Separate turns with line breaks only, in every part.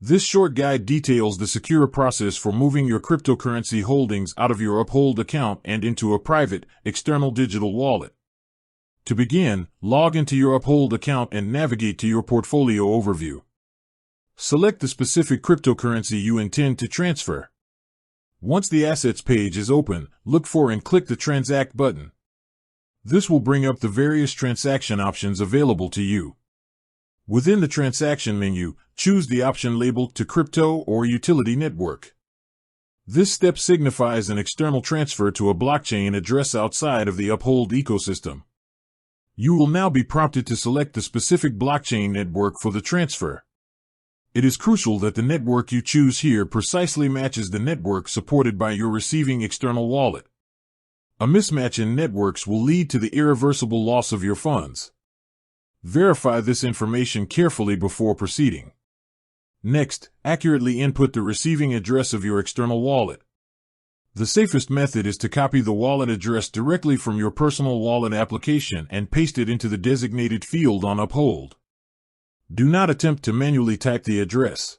This short guide details the secure process for moving your cryptocurrency holdings out of your Uphold account and into a private, external digital wallet. To begin, log into your Uphold account and navigate to your portfolio overview. Select the specific cryptocurrency you intend to transfer. Once the Assets page is open, look for and click the Transact button. This will bring up the various transaction options available to you. Within the transaction menu, choose the option labeled to crypto or utility network. This step signifies an external transfer to a blockchain address outside of the Uphold ecosystem. You will now be prompted to select the specific blockchain network for the transfer. It is crucial that the network you choose here precisely matches the network supported by your receiving external wallet. A mismatch in networks will lead to the irreversible loss of your funds. Verify this information carefully before proceeding. Next, accurately input the receiving address of your external wallet. The safest method is to copy the wallet address directly from your personal wallet application and paste it into the designated field on Uphold. Do not attempt to manually type the address.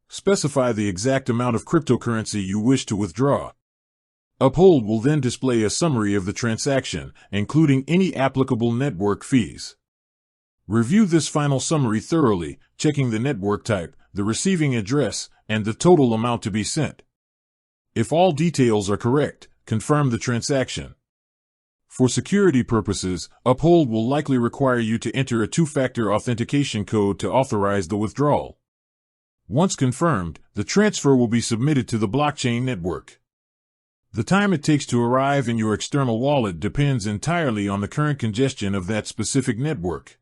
Specify the exact amount of cryptocurrency you wish to withdraw. Uphold will then display a summary of the transaction, including any applicable network fees. Review this final summary thoroughly, checking the network type, the receiving address, and the total amount to be sent. If all details are correct, confirm the transaction. For security purposes, Uphold will likely require you to enter a two-factor authentication code to authorize the withdrawal. Once confirmed, the transfer will be submitted to the blockchain network. The time it takes to arrive in your external wallet depends entirely on the current congestion of that specific network.